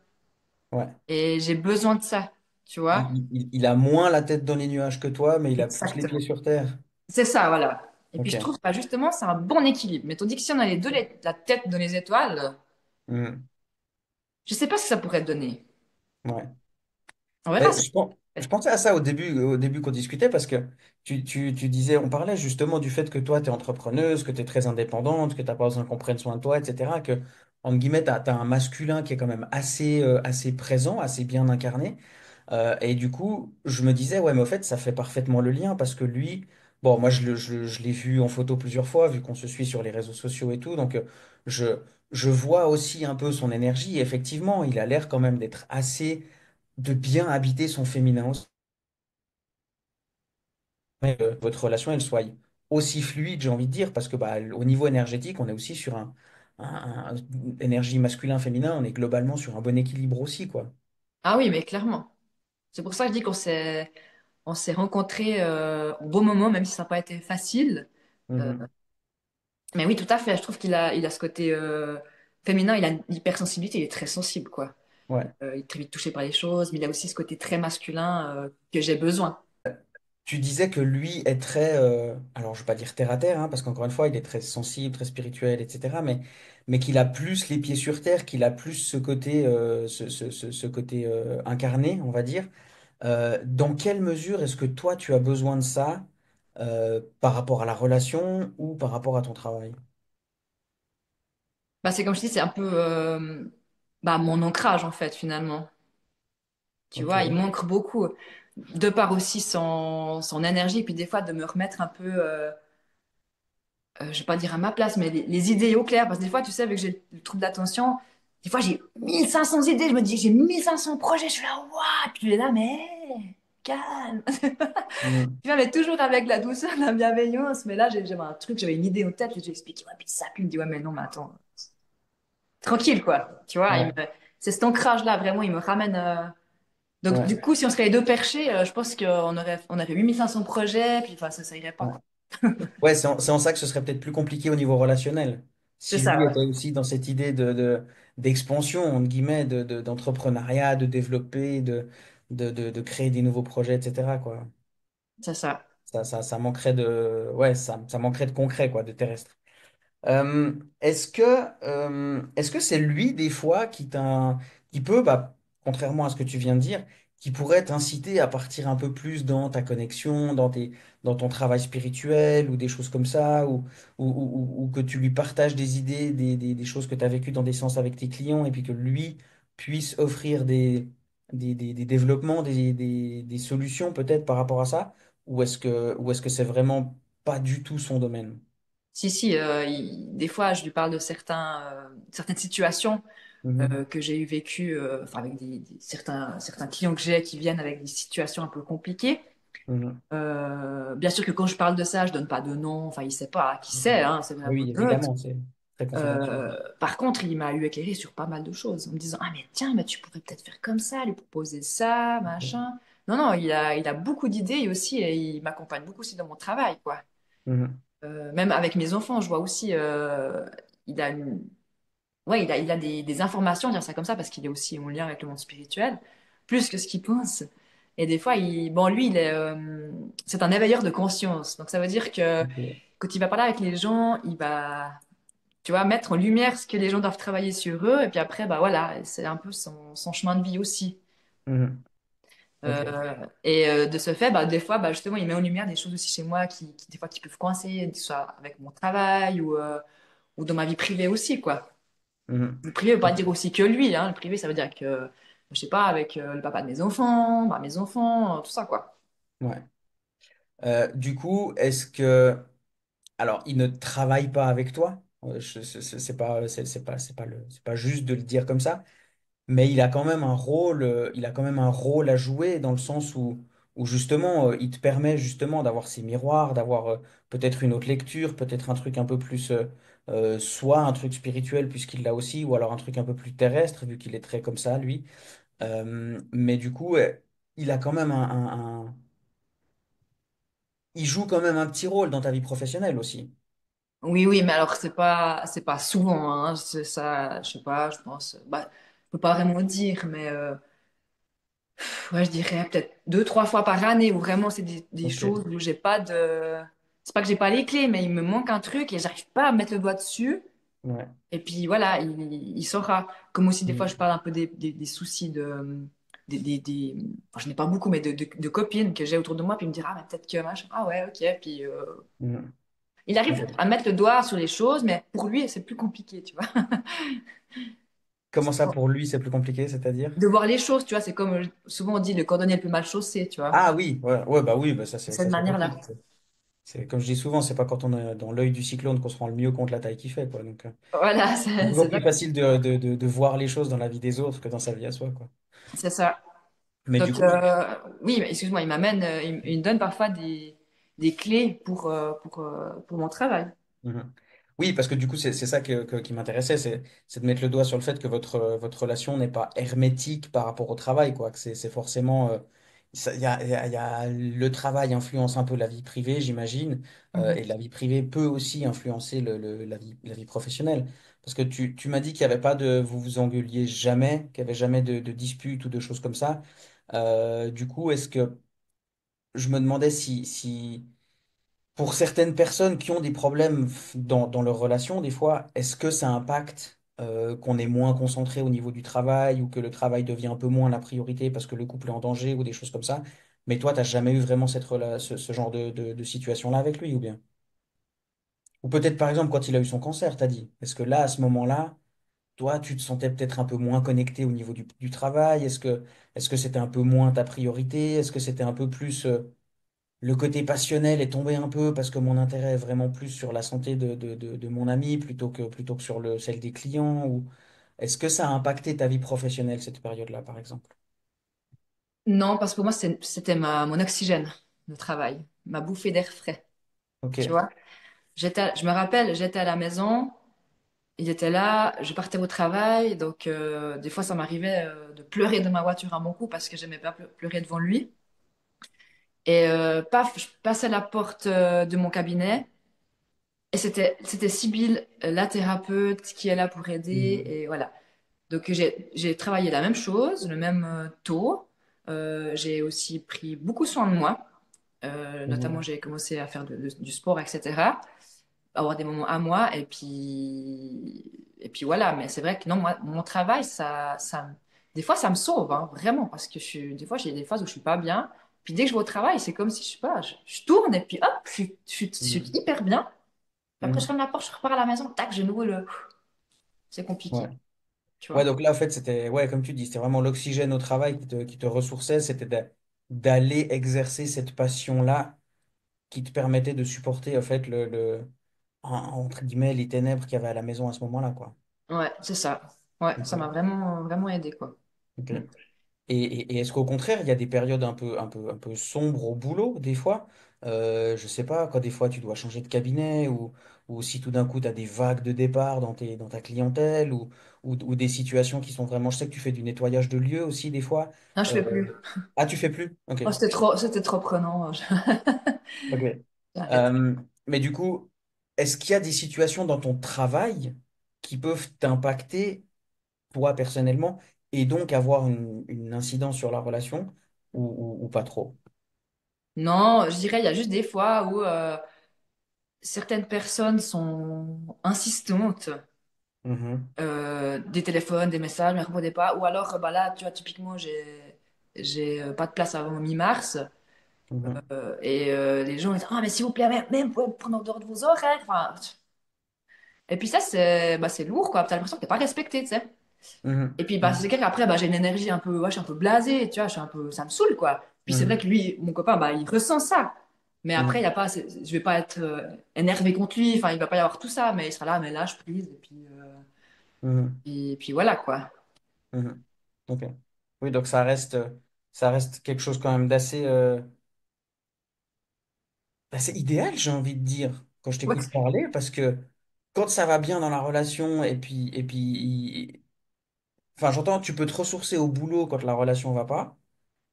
Ouais. Et j'ai besoin de ça, tu vois. Il a moins la tête dans les nuages que toi, mais il a plus les pieds Exactement. sur terre. C'est ça, voilà. Et puis je Ok. trouve, bah, justement, c'est un bon équilibre. Mais tandis que si on a les deux, la tête dans les étoiles, Mhm. je sais pas ce que ça pourrait donner. Ouais. On verra Ben, ça. je pensais à ça au début qu'on discutait parce que tu disais, on parlait justement du fait que toi, tu es entrepreneuse, que tu es très indépendante, que tu n'as pas besoin qu'on prenne soin de toi, etc. Que, entre guillemets, tu as, un masculin qui est quand même assez présent, assez bien incarné. Et du coup, je me disais, ouais, mais au fait, ça fait parfaitement le lien parce que lui, bon, moi, je l'ai vu en photo plusieurs fois, vu qu'on se suit sur les réseaux sociaux et tout. Donc, je, je vois aussi un peu son énergie. Et effectivement, il a l'air quand même d'être assez, de bien habiter son féminin aussi. Mais, votre relation, elle soit aussi fluide, j'ai envie de dire, parce que bah, au niveau énergétique, on est aussi sur énergie masculin-féminin, on est globalement sur un bon équilibre aussi, quoi. Ah oui, mais clairement. C'est pour ça que je dis on s'est rencontrés au bon moment, même si ça n'a pas été facile. Euh, Mhm. mais oui, tout à fait. Je trouve il a ce côté féminin, il a une hypersensibilité, il est très sensible, quoi. Ouais. Il est très vite touché par les choses, mais il a aussi ce côté très masculin que j'ai besoin. Tu disais que lui est très, alors je vais pas dire terre à terre, hein, parce qu'encore une fois, il est très sensible, très spirituel, etc. Mais qu'il a plus les pieds sur terre, qu'il a plus ce côté, ce côté incarné, on va dire. Dans quelle mesure est-ce que toi, tu as besoin de ça par rapport à la relation ou par rapport à ton travail? Bah, c'est comme je dis, c'est un peu bah, mon ancrage, en fait, finalement. Tu Ok. vois, il manque beaucoup, de par aussi son énergie, et puis des fois de me remettre un peu, je vais pas dire à ma place, mais les idées au clair, parce que des fois, tu sais, avec que j'ai le trouble d'attention, des fois j'ai 1500 idées, je me dis que j'ai 1500 projets, je suis là, waouh, puis tu es là, mais calme. Mhm. Tu vois, mais toujours avec la douceur, la bienveillance, mais là, j'avais un truc, j'avais une idée en tête, je lui ai expliqué, ouais, puis ça, puis il me dit, ouais, mais non, mais attends, tranquille, quoi, tu vois, Ouais, c'est cet ancrage-là, vraiment, il me ramène. Donc, ouais, du coup, si on serait les deux perchés, je pense on aurait 8500 projets, puis enfin, ça irait pas, ouais. quoi. Ouais, c'est en ça que ce serait peut-être plus compliqué au niveau relationnel. C'est Si ça, lui ouais. était aussi dans cette idée d'expansion, entre guillemets, d'entrepreneuriat, de développer, de créer des nouveaux projets, etc., quoi. C'est ça. Ça manquerait ouais, ça manquerait de concret, quoi, de terrestre. Est-ce que c'est lui, des fois, qui peut, bah, contrairement à ce que tu viens de dire, qui pourrait t'inciter à partir un peu plus dans ta connexion, dans ton travail spirituel ou des choses comme ça, ou que tu lui partages des idées, des choses que tu as vécues dans des séances avec tes clients, et puis que lui puisse offrir des développements, des solutions peut-être par rapport à ça, ou est-ce que c'est vraiment pas du tout son domaine? Si, si, des fois, je lui parle de certaines situations Mhm. que j'ai eu vécues, enfin, avec certains clients que j'ai qui viennent avec des situations un peu compliquées. Mhm. Bien sûr que quand je parle de ça, je donne pas de nom, enfin, il sait pas qui c'est, hein, c'est vraiment Oui, neutre. évidemment, c'est très confidentiel. Par contre, il m'a eu éclairé sur pas mal de choses en me disant, ah, mais tiens, mais tu pourrais peut-être faire comme ça, lui proposer ça, Ok. machin. Non, non, il a beaucoup d'idées et aussi, et il m'accompagne beaucoup aussi dans mon travail, quoi. Mhm. Même avec mes enfants, je vois aussi, il a ouais, il a des informations, dire ça comme ça, parce qu'il est aussi en lien avec le monde spirituel, plus que ce qu'il pense. Et des fois, bon, lui, c'est un éveilleur de conscience. Donc, ça veut dire que Ok. quand il va parler avec les gens, il va, tu vois, mettre en lumière ce que les gens doivent travailler sur eux. Et puis après, bah voilà, c'est un peu son chemin de vie aussi. Mhm. Ok. Et de ce fait, bah, des fois, bah, justement, il met en lumière des choses aussi chez moi des fois, qui peuvent coincer, soit avec mon travail ou dans ma vie privée aussi, quoi. Mhm. Le privé veut pas Ok. dire aussi que lui, hein. Le privé, ça veut dire que, je sais pas, avec le papa de mes enfants, bah, mes enfants, tout ça, quoi. Ouais. Du coup, est-ce que... Alors, il ne travaille pas avec toi. C'est pas juste de le dire comme ça. Mais il a quand même un rôle, il a quand même un rôle à jouer dans le sens où justement, il te permet justement d'avoir ces miroirs, d'avoir peut-être une autre lecture, peut-être un truc un peu plus, soit un truc spirituel puisqu'il l'a aussi, ou alors un truc un peu plus terrestre vu qu'il est très comme ça, lui. Mais du coup, ouais, il a quand même il joue quand même un petit rôle dans ta vie professionnelle aussi. Oui, oui, mais alors c'est pas souvent, hein, c'est ça, je sais pas, je pense, bah, je peux pas vraiment dire, mais ouais, je dirais peut-être deux, trois fois par année où vraiment c'est des Ok. choses où j'ai pas de, c'est pas que j'ai pas les clés, mais il me manque un truc et j'arrive pas à mettre le doigt dessus. Ouais. Et puis voilà, il saura. Comme aussi des fois je Mm. parle un peu des soucis enfin, je n'ai pas beaucoup, mais de copines que j'ai autour de moi, puis il me dira, ah, mais peut-être que machin, ah ouais, ok, puis Mm. il arrive Ok. à mettre le doigt sur les choses, mais pour lui, c'est plus compliqué, tu vois. Comment ça pour lui, c'est plus compliqué, c'est-à-dire? De voir les choses, tu vois, c'est comme souvent on dit le cordonnier le plus mal chaussé, tu vois. Ah oui, ouais, ouais, bah oui, bah De cette ça c'est manière-là. facile. C'est comme je dis souvent, c'est pas quand on est dans l'œil du cyclone qu'on se rend le mieux compte de la taille qu'il fait, quoi. Donc, Voilà, c'est c'est toujours plus facile de voir les choses dans la vie des autres que dans sa vie à soi, quoi. c'est ça. Mais du Donc, coup, oui, mais excuse-moi, il m'amène, il me donne parfois des clés pour mon travail. mhm. Oui, parce que du coup, c'est ça qui m'intéressait, c'est de mettre le doigt sur le fait que votre relation n'est pas hermétique par rapport au travail, quoi. Que c'est forcément, il y a le travail influence un peu la vie privée, j'imagine, Mhm. et la vie privée peut aussi influencer la vie professionnelle. Parce que tu m'as dit qu'il n'y avait pas de, vous vous engueuliez jamais, qu'il n'y avait jamais de disputes ou de choses comme ça. Du coup, est-ce que je me demandais si pour certaines personnes qui ont des problèmes dans leur relation, des fois, est-ce que ça impacte qu'on est moins concentré au niveau du travail ou que le travail devient un peu moins la priorité parce que le couple est en danger ou des choses comme ça? Mais toi, tu n'as jamais eu vraiment ce genre de situation-là avec lui ou bien? Ou peut-être par exemple quand il a eu son cancer, t'as dit. Est-ce que là, à ce moment-là, toi, tu te sentais peut-être un peu moins connecté au niveau du travail? Est-ce que c'était un peu moins ta priorité? Est-ce que c'était un peu plus le côté passionnel est tombé un peu parce que mon intérêt est vraiment plus sur la santé de mon ami plutôt que sur celle des clients ou est-ce que ça a impacté ta vie professionnelle cette période-là, par exemple? Non, parce que pour moi, c'était mon oxygène, le travail, ma bouffée d'air frais, Ok. tu vois. Je me rappelle, j'étais à la maison, il était là, je partais au travail, donc des fois, ça m'arrivait de pleurer de ma voiture à mon cou parce que j'aimais pas pleurer devant lui. Et paf, je passais la porte de mon cabinet. Et c'était Sybille, la thérapeute, qui est là pour aider. Mhm. Et voilà. Donc j'ai travaillé la même chose, le même taux. J'ai aussi pris beaucoup soin de moi. Notamment, Mhm. j'ai commencé à faire du sport, etc. Avoir des moments à moi. Et puis voilà. Mais c'est vrai que non, moi, mon travail, des fois, ça me sauve, hein, vraiment. Parce que des fois, j'ai des phases où je suis pas bien. Puis dès que je vais au travail, c'est comme si, je sais pas, je tourne et puis hop, je suis Mhm. hyper bien. Puis après, je Mhm. ferme la porte, je repars à la maison, tac, j'ai nouveau le. C'est Ouais. compliqué, tu Ouais, vois. donc là, en fait, c'était, ouais, comme tu dis, c'était vraiment l'oxygène au travail qui te ressourçait, c'était d'aller exercer cette passion-là qui te permettait de supporter, en fait, entre guillemets, les ténèbres qu'il y avait à la maison à ce moment-là, quoi. Ouais, c'est ça. Ouais, ça m'a Ok. vraiment, vraiment aidé, quoi. Ok. Mm. Et est-ce qu'au contraire, il y a des périodes un peu sombres au boulot, des fois? Je sais pas, quand des fois tu dois changer de cabinet, ou si tout d'un coup tu as des vagues de départ dans ta clientèle, ou des situations qui sont vraiment. Je sais que tu fais du nettoyage de lieux aussi, des fois. Non, je fais Euh, plus. Ah, tu fais plus? Ok. Oh, c'était trop prenant. Ok. J'arrête. Euh, mais du coup, est-ce qu'il y a des situations dans ton travail qui peuvent t'impacter, toi personnellement, et donc avoir une incidence sur la relation, ou pas trop? Non, je dirais, il y a juste des fois où certaines personnes sont insistantes. Mhm, Des téléphones, des messages, ne me répondez pas. Ou alors, bah là, tu vois, typiquement, pas de place avant mi-mars. mhm, Les gens ils disent, ah, mais s'il vous plaît, même, vous pouvez prendre en dehors de vos horaires. Enfin, et puis ça, c'est lourd, quoi. T'as l'impression que t'es pas respecté, tu sais. mhm, Et puis, bah, c'est mhm, clair qu'après, bah, j'ai une énergie un peu, ouais, je suis un peu blasée, tu vois, ça me saoule, quoi. Puis c'est vrai mhm, que lui, mon copain, bah, il ressent ça. Mais après, il y mhm, a pas, je vais pas être énervée contre lui, enfin, il va pas y avoir tout ça, mais il sera là, mais lâche prise, mhm, et puis voilà, quoi. mhm. Ok. Oui, donc ça reste quelque chose quand même d'assez idéal, j'ai envie de dire, quand je Ouais, t'écoute parler, parce que quand ça va bien dans la relation, et puis enfin, j'entends, tu peux te ressourcer au boulot quand la relation va pas.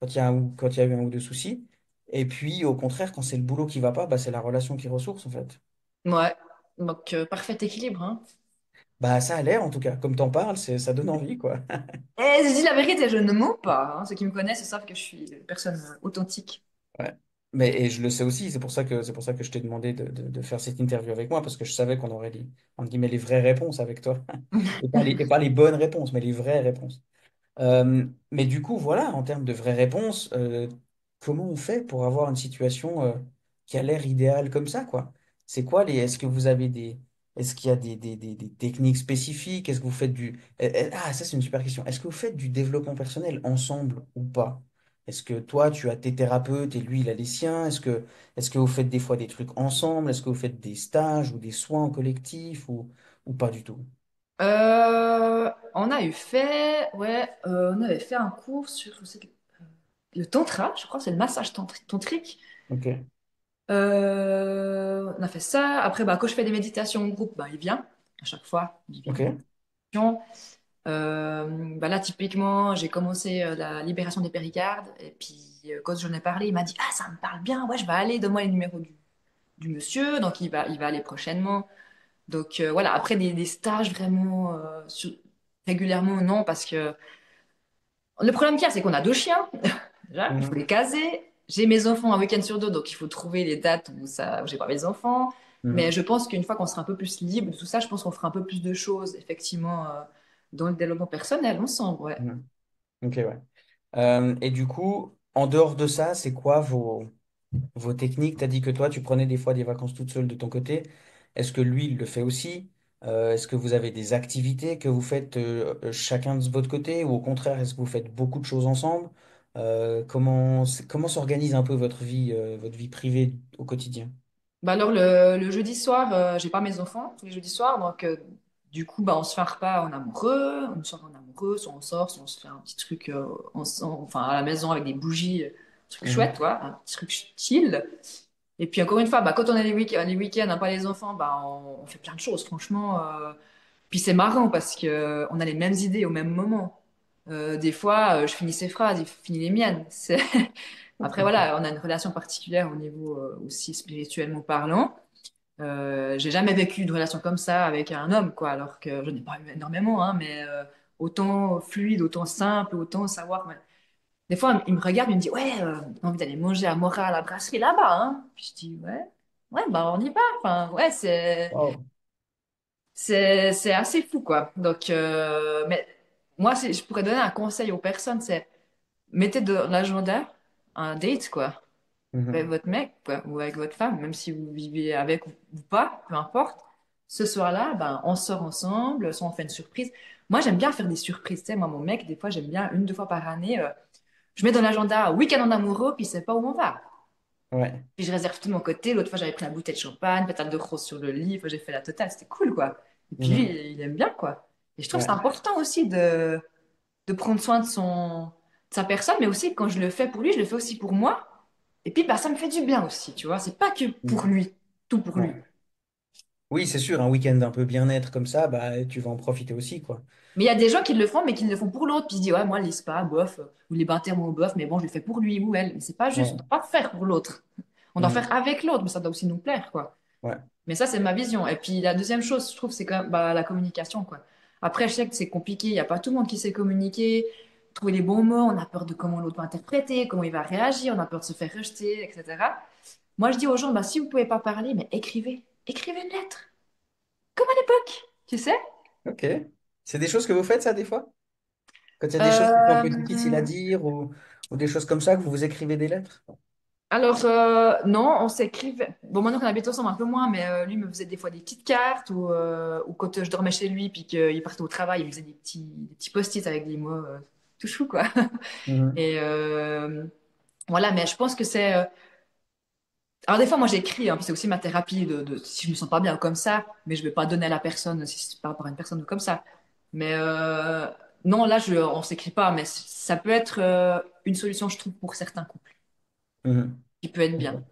quand il y a eu un ou deux soucis. Et puis, au contraire, quand c'est le boulot qui va pas, bah, c'est la relation qui ressource, en fait. Ouais. Donc, parfait équilibre, hein. Bah, ça a l'air, en tout cas. Comme t'en parles, ça donne envie, quoi. Et je dis la vérité, je ne mens pas, hein. Ceux qui me connaissent savent que je suis une personne authentique. Ouais. Mais, et je le sais aussi, c'est pour ça que je t'ai demandé de faire cette interview avec moi, parce que je savais qu'on aurait entre guillemets, les vraies réponses avec toi. Et pas les bonnes réponses, mais les vraies réponses. Mais du coup, voilà, en termes de vraies réponses, comment on fait pour avoir une situation qui a l'air idéale comme ça, quoi? C'est quoi est-ce que vous avez est-ce qu'il y a des techniques spécifiques? Est-ce que vous faites ah, ça c'est une super question. Est-ce que vous faites du développement personnel ensemble ou pas? Est-ce que toi, tu as tes thérapeutes et lui, il a les siens? Est-ce que vous faites des fois des trucs ensemble? Est-ce que vous faites des stages ou des soins en collectif ou pas du tout? On a eu fait, ouais, on avait fait un cours sur le tantra, je crois, c'est le massage tantrique. Ok, On a fait ça. Après, bah, quand je fais des méditations en groupe, bah, il vient à chaque fois. Il vient. ok, Bah là, typiquement, j'ai commencé la libération des péricardes. Et puis, quand j'en ai parlé, il m'a dit, ah, ça me parle bien. Ouais, je vais aller. Donne-moi les numéros du monsieur. Donc, il va aller prochainement. Donc, voilà. Après, des stages vraiment régulièrement, non, parce que le problème qu'il y a, c'est qu'on a deux chiens. Déjà, il faut mhm, les caser. J'ai mes enfants un week-end sur deux, donc il faut trouver les dates où j'ai pas mes enfants. Mais mhm, je pense qu'une fois qu'on sera un peu plus libre de tout ça, je pense qu'on fera un peu plus de choses, effectivement, dans le développement personnel, ensemble, ouais. mhm. Ok, ouais. Et du coup, en dehors de ça, c'est quoi vos techniques? Tu as dit que toi, tu prenais des fois des vacances toute seule de ton côté. Est-ce que lui, il le fait aussi? Est-ce que vous avez des activités que vous faites chacun de votre côté? Ou au contraire, est-ce que vous faites beaucoup de choses ensemble? Comment s'organise un peu votre vie privée au quotidien? Bah alors, le jeudi soir, j'ai pas mes enfants tous les jeudis soirs, donc du coup, bah, on se fait un repas en amoureux, une soirée en amoureux, soit on sort, soit on se fait un petit truc enfin, à la maison avec des bougies, un truc chouette, Mhm, quoi, un petit truc chill. Et puis encore une fois, bah, quand on a les week-ends, hein, pas les enfants, bah, on fait plein de choses, franchement. Puis c'est marrant parce que on a les mêmes idées au même moment. Des fois, je finis ses phrases, il finit les miennes. Après, voilà, on a une relation particulière au niveau aussi spirituellement parlant. J'ai jamais vécu de relation comme ça avec un homme, quoi, alors que je n'ai pas eu énormément, hein, mais autant fluide, autant simple, autant savoir. Des fois, il me regarde, il me dit, ouais, j'ai envie d'aller manger à Mora, à la brasserie là-bas, hein. Puis je dis, ouais, ouais, bah on y va. Enfin, ouais, Wow. c'est assez fou, quoi. Donc, mais moi, je pourrais donner un conseil aux personnes, c'est mettez de l'agenda un date, quoi, avec Mhm. votre mec, quoi, ou avec votre femme, même si vous vivez avec ou pas, peu importe. Ce soir-là, ben, on sort ensemble, soit on fait une surprise. Moi, j'aime bien faire des surprises. Tu sais, moi, mon mec, des fois, j'aime bien une, deux fois par année. Je mets dans l'agenda week-end en amoureux, puis il sait pas où on va. Ouais. Puis je réserve tout de mon côté. L'autre fois, j'avais pris la bouteille de champagne, pétale de rose sur le lit. Enfin, j'ai fait la totale. C'était cool, quoi. Et puis lui, Mhm. il aime bien, quoi. Et je trouve que c'est Ouais. important aussi de prendre soin de sa personne, mais aussi quand je le fais pour lui, je le fais aussi pour moi. Et puis, bah, ça me fait du bien aussi, tu vois. C'est pas que pour Mhm. lui, tout pour lui. Ouais. Oui, c'est sûr, un week-end un peu bien-être comme ça, bah, tu vas en profiter aussi, quoi. Mais il y a des gens qui le font, mais qui le font pour l'autre. Puis ils se disent, ouais, moi, les spas, bof, ou les bains thermaux, bof, mais bon, je le fais pour lui ou elle. Mais c'est pas juste, on Ouais. doit pas faire pour l'autre. On doit faire Mhm. avec l'autre, mais ça doit aussi nous plaire, quoi. Ouais. Mais ça, c'est ma vision. Et puis la deuxième chose, je trouve, c'est quand même bah, la communication, quoi. Après, je sais que c'est compliqué. Il n'y a pas tout le monde qui sait communiquer, trouver les bons mots. On a peur de comment l'autre va interpréter, comment il va réagir. On a peur de se faire rejeter, etc. Moi, je dis aux gens, bah, si vous pouvez pas parler, mais écrivez. Écrivez une lettre. Comme à l'époque, tu sais. Ok. C'est des choses que vous faites, ça, des fois? Quand il y a des choses qui sont un peu difficiles à Euh, dire ou des choses comme ça, que vous vous écrivez des lettres? Alors, non, on s'écrivait. Bon, maintenant qu'on habite ensemble, un peu moins, mais lui me faisait des fois des petites cartes ou quand je dormais chez lui puis qu'il partait au travail, il me faisait des petits post-it avec des mots tout chou, quoi. Mhm. Et voilà, mais je pense que c'est. Alors, des fois, moi, j'écris, hein, puis c'est aussi ma thérapie si je me sens pas bien comme ça, mais je vais pas donner à la personne si c'est par rapport à une personne ou comme ça. Mais non, là, on s'écrit pas, mais ça peut être une solution, je trouve, pour certains couples, Mhm. qui peut être bien.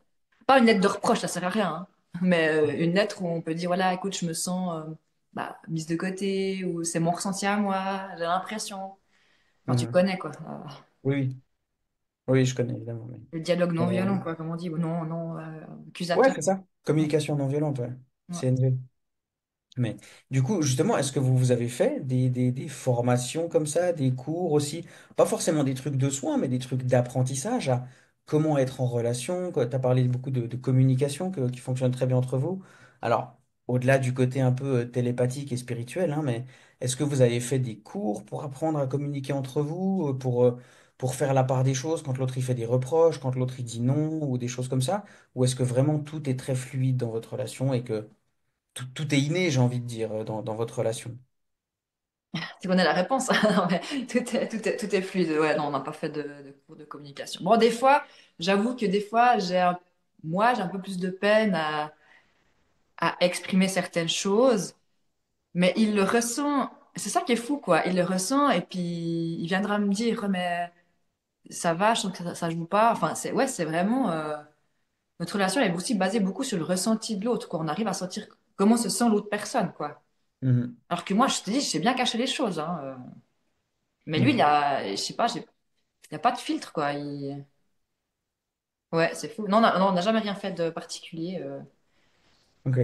Pas une lettre de reproche, ça sert à rien, hein. Mais une lettre où on peut dire, voilà, écoute, je me sens bah, mise de côté, ou c'est mon ressenti à moi, j'ai l'impression. Enfin, tu Mhm. connais, quoi. Oui, oui. Oui, je connais évidemment. Oui. Le dialogue non Euh, violent, quoi, comme on dit, ou non, non, ouais, accusateur. c'est ça. Communication non violente, ouais. Ouais. CNV. Mais du coup, justement, est-ce que vous avez fait des formations comme ça, des cours aussi, pas forcément des trucs de soins, mais des trucs d'apprentissage à comment être en relation? Tu as parlé beaucoup de communication qui fonctionne très bien entre vous. Alors, au-delà du côté un peu télépathique et spirituel, hein, mais est-ce que vous avez fait des cours pour apprendre à communiquer entre vous, pour faire la part des choses quand l'autre il fait des reproches, quand l'autre il dit non, ou des choses comme ça? Ou est-ce que vraiment tout est très fluide dans votre relation et que tout est inné, j'ai envie de dire, dans votre relation. Tu connais la réponse. Non, mais tout est fluide. Ouais, non, on n'a pas fait de cours de communication. Bon, des fois, j'avoue que des fois, moi, j'ai un peu plus de peine à exprimer certaines choses, mais il le ressent. C'est ça qui est fou, quoi. Il le ressent et puis il viendra me dire, mais ça va, je sens que ça joue pas. Enfin, ouais, c'est vraiment. Notre relation elle est aussi basée beaucoup sur le ressenti de l'autre, quoi. On arrive à sentir comment se sent l'autre personne, quoi. Mhm. Alors que moi, je te dis, je sais bien cacher les choses, hein. Mais lui, Ok. je sais pas, il n'y a pas de filtre, quoi. Ouais, c'est fou. Non, on n'a jamais rien fait de particulier. Ok.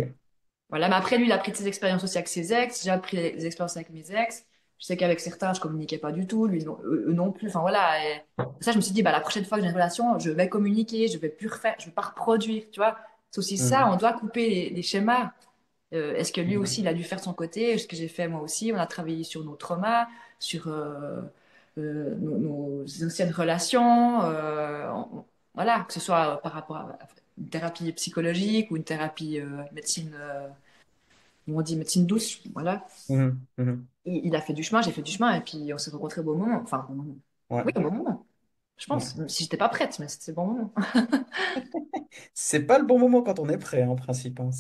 Voilà, mais après, lui, il a pris de ses expériences aussi avec ses ex. J'ai appris des expériences avec mes ex. Je sais qu'avec certains, je communiquais pas du tout. Lui, non, eux non plus. Enfin, voilà. Et ça, je me suis dit, bah, la prochaine fois que j'ai une relation, je vais communiquer, je vais plus refaire, je vais pas reproduire, tu vois. C'est aussi ça, on Mhm. doit couper les schémas. Est-ce que lui aussi, Mhm. il a dû faire de son côté? Ce que j'ai fait moi aussi. On a travaillé sur nos traumas, sur nos anciennes relations. Voilà, que ce soit par rapport à une thérapie psychologique ou une thérapie médecine, on dit médecine douce. Voilà. Mhm. Mhm. Il a fait du chemin, j'ai fait du chemin, et puis on s'est rencontrés au bon moment. Enfin, au bon moment. Ouais. Oui, au bon moment. Je Ouais. pense, même si j'étais pas prête, mais c'était le bon moment. C'est pas le bon moment quand on est prêt, en principe, hein.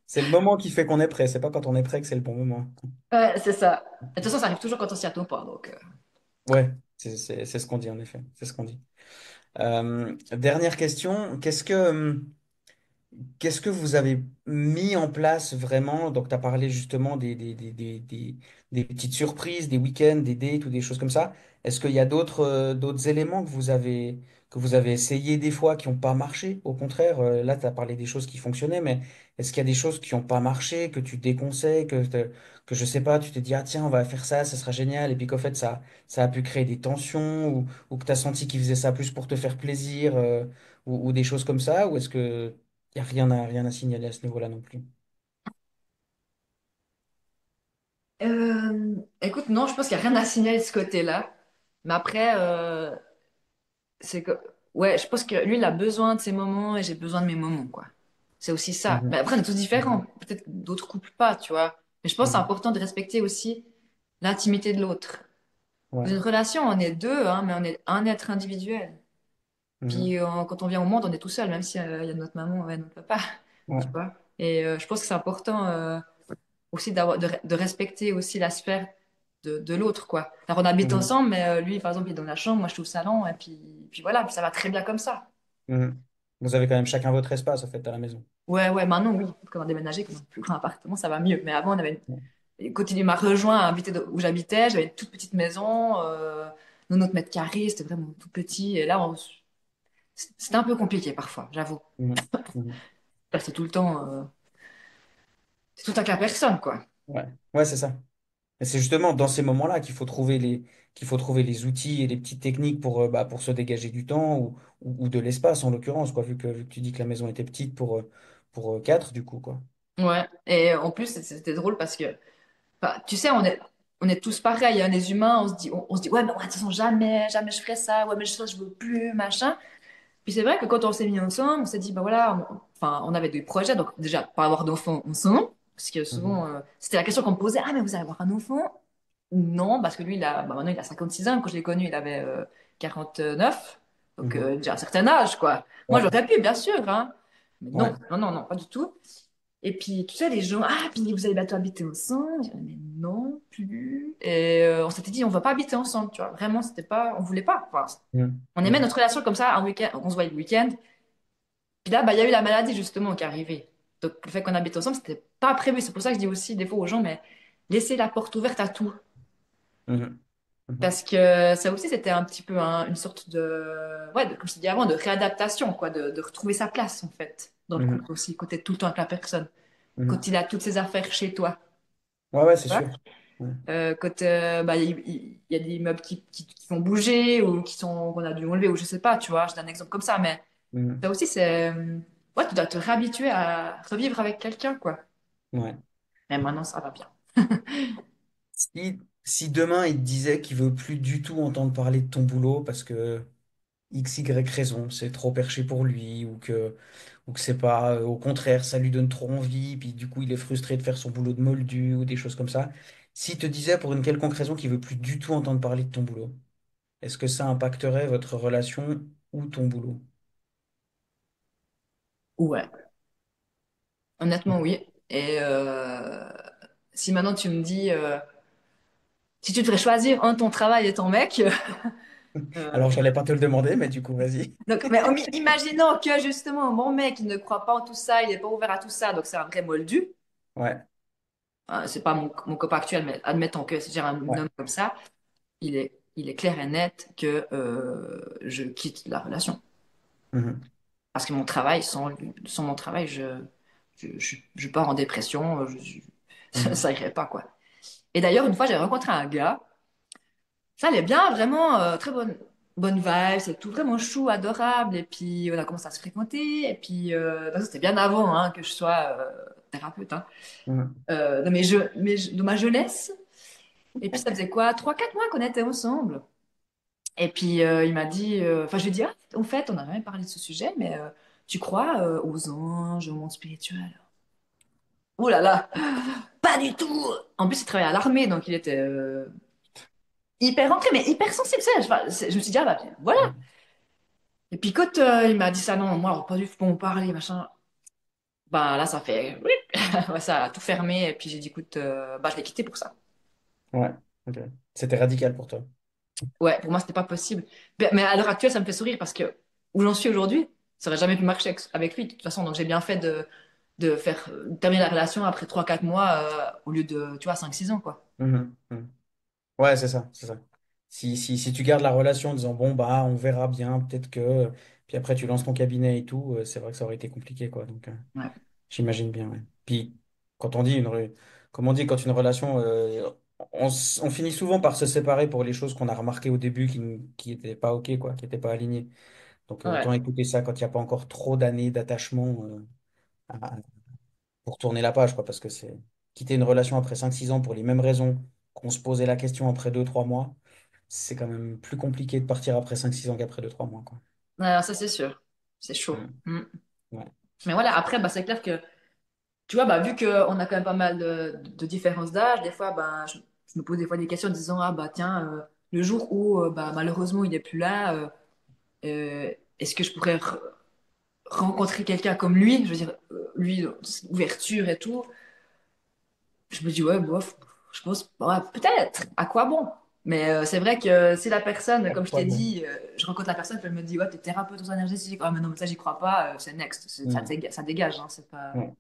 C'est le moment qui fait qu'on est prêt. C'est pas quand on est prêt que c'est le bon moment. Ouais, c'est ça. De toute façon, ça arrive toujours quand on s'y attend pas. Donc, Ouais, c'est ce qu'on dit, en effet. C'est ce qu'on dit. Dernière question. Qu'est-ce que vous avez mis en place vraiment? Donc, tu as parlé justement des petites surprises, des week-ends, des dates ou des choses comme ça. Est-ce qu'il y a d'autres éléments que vous avez essayé des fois qui n'ont pas marché? Au contraire, là, tu as parlé des choses qui fonctionnaient, mais est-ce qu'il y a des choses qui n'ont pas marché, que tu déconseilles, que je sais pas, tu t'es dit, ah tiens, on va faire ça sera génial, et puis qu'en fait, ça a pu créer des tensions, ou que tu as senti qu'ils faisaient ça plus pour te faire plaisir, ou des choses comme ça, ou est-ce que il n'y a rien à signaler à ce niveau-là non plus. écoute, non, je pense qu'il n'y a rien à signaler de ce côté-là. Mais après, c'est que, ouais, je pense que lui, il a besoin de ses moments et j'ai besoin de mes moments, quoi. C'est aussi ça. Mais Mhm. après, on est tous différents. Mhm. Peut-être que d'autres couples pas, tu vois. Mais je pense que c'est Mhm. important de respecter aussi l'intimité de l'autre. Dans Ouais. une relation, on est deux, hein, mais on est un être individuel. Mhm. Puis quand on vient au monde, on est tout seul, même s'il il y a notre maman et notre papa, Ouais. tu vois. Et je pense que c'est important. Aussi de respecter aussi la sphère de l'autre, quoi. Alors on habite Mhm. ensemble, mais lui, par exemple, il est dans la chambre, moi je suis au salon, et puis voilà, puis ça va très bien comme ça. Mhm. Vous avez quand même chacun votre espace, en fait, à la maison. Ouais, ouais, maintenant, oui, quand on a déménagé, comme un plus grand appartement, ça va mieux. Mais avant, on avait Ouais. quand il m'a rejoint à habiter où j'habitais, j'avais une toute petite maison, 90 mètres carrés, c'était vraiment tout petit. Et là, c'était un peu compliqué parfois, j'avoue. Mhm. Mhm. Parce que c'est tout le temps avec la personne, quoi. Ouais. Ouais, c'est ça. Et c'est justement dans ces moments-là qu'il faut trouver les outils et les petites techniques pour se dégager du temps ou de l'espace, en l'occurrence, quoi, vu que tu dis que la maison était petite pour quatre, du coup, quoi. Ouais. Et en plus, c'était drôle parce que enfin, tu sais, on est tous pareils, hein, les humains, on se dit, ouais, mais ouais, de toute façon, jamais, jamais je ferai ça, ouais, mais ça, je veux plus, machin. Puis c'est vrai que quand on s'est mis ensemble, on s'est dit, bah voilà, enfin, on avait des projets, donc déjà, pas avoir d'enfants ensemble, parce que souvent, Mhm. c'était la question qu'on me posait, ah, mais vous allez avoir un enfant? Non, parce que lui, maintenant, il a 56 ans, quand je l'ai connu, il avait 49, donc Mhm. déjà un certain âge, quoi. Moi, Ouais. j'aurais pu, bien sûr, hein, mais Ouais. non, non, non, non, pas du tout. Et puis, tu sais, les gens, ah, puis vous allez bientôt habiter ensemble. Je dis, mais non, plus. Et on s'était dit, on va pas habiter ensemble, tu vois. Vraiment, c'était pas, on voulait pas. Enfin, Mhm. on aimait Mhm. notre relation comme ça, un week-end, on se voyait le week-end. Puis là, bah, il y a eu la maladie, justement, qui est arrivée. Donc, le fait qu'on habite ensemble, c'était pas prévu. C'est pour ça que je dis aussi, des fois, aux gens, mais laissez la porte ouverte à tout. Mhm. Mhm. Parce que ça aussi, c'était un petit peu une sorte ouais, comme je te disais avant, de réadaptation, quoi, de retrouver sa place, en fait, dans le Mhm. couple aussi, côté tout le temps avec la personne. Quand Mhm. il a toutes ses affaires chez toi, Ouais, ouais, c'est tu vois. sûr. Ouais. Quand bah, il y a des meubles qui font bouger ou qu'on a dû enlever, ou je sais pas, tu vois, je donne un exemple comme ça, mais ça Mhm. aussi, c'est. Ouais, tu dois te réhabituer à revivre avec quelqu'un, quoi. Ouais. Mais maintenant, ça va bien. Si demain il te disait qu'il veut plus du tout entendre parler de ton boulot parce que X, Y raison, c'est trop perché pour lui, ou que c'est pas, au contraire, ça lui donne trop envie, puis du coup il est frustré de faire son boulot de moldu ou des choses comme ça. S'il te disait pour une quelconque raison qu'il veut plus du tout entendre parler de ton boulot, est-ce que ça impacterait votre relation ou ton boulot? Ouais, honnêtement, oui. Et si maintenant tu me dis, si tu devrais choisir entre ton travail et ton mec, Alors euh, j'allais pas te le demander, mais du coup vas-y. donc, mais imaginons que justement mon mec il ne croit pas en tout ça, il n'est pas ouvert à tout ça, donc c'est un vrai moldu. Ouais, C'est pas mon copain actuel, mais admettons que si j'ai un ouais. homme comme ça, il est clair et net que je quitte la relation. Mhm, Parce que mon travail, sans mon travail, je pars en dépression, mhm, ça irait pas, quoi. Et d'ailleurs, une fois, j'ai rencontré un gars, ça allait bien, vraiment, très bonne vibe, c'est tout vraiment chou, adorable, et puis on a commencé à se fréquenter, et puis ça, c'était bien avant hein, que je sois thérapeute, hein. mhm. De ma jeunesse, et puis ça faisait quoi, 3 4 mois qu'on était ensemble. Et puis il m'a dit, enfin je lui ai dit, ah, en fait, on n'a jamais parlé de ce sujet, mais tu crois aux anges, au monde spirituel? Ouh là là, pas du tout! En plus, il travaillait à l'armée, donc il était hyper ancré, mais hyper sensible. Ça, je me suis dit, ah bah voilà. Et puis quand il m'a dit ça, non, moi, alors, pas du tout pour en parler, machin, bah là, ça fait, oui, ouais, ça a tout fermé. Et puis j'ai dit, écoute, bah je l'ai quitté pour ça. Ouais, ok. C'était radical pour toi. Ouais, pour moi, c'était pas possible. Mais à l'heure actuelle, ça me fait sourire parce que où j'en suis aujourd'hui, ça aurait jamais pu marcher avec lui. De toute façon, donc j'ai bien fait de faire terminer la relation après 3 4 mois au lieu de, tu vois, 5 6 ans, quoi. Mhm, mhm. Ouais, c'est ça, c'est ça. Si tu gardes la relation en disant, bon, bah, on verra bien, peut-être que. Puis après, tu lances ton cabinet et tout, c'est vrai que ça aurait été compliqué, quoi. Donc, Ouais. j'imagine bien, ouais. Puis, quand on dit comme on dit, quand une relation. On finit souvent par se séparer pour les choses qu'on a remarquées au début qui n'étaient pas OK, quoi, qui n'étaient pas alignées. Donc, autant Ouais. écouter ça quand il n'y a pas encore trop d'années d'attachement pour tourner la page, quoi, parce que c'est quitter une relation après 5 6 ans pour les mêmes raisons qu'on se posait la question après 2 3 mois, c'est quand même plus compliqué de partir après 5 6 ans qu'après 2 3 mois, quoi. Ouais, ça, c'est sûr. C'est chaud. Mm. Mm. Ouais. Mais voilà, après, bah, c'est clair que, tu vois, bah, vu qu'on a quand même pas mal de différences d'âge, des fois, bah, je me pose des fois des questions en disant, ah, bah, tiens, le jour où, bah, malheureusement, il n'est plus là, est-ce que je pourrais rencontrer quelqu'un comme lui? Je veux dire, lui, ouverture et tout. Je me dis, ouais, bof, je pense, ouais, peut-être, à quoi bon? Mais c'est vrai que si la personne, À comme je quoi t'ai bon? dit, je rencontre la personne, puis elle me dit, ouais, t'es thérapeute aux énergétiques. Ah, mais non, mais ça, j'y crois pas, c'est next. Mm. Ça dégage, hein, c'est pas. Ouais.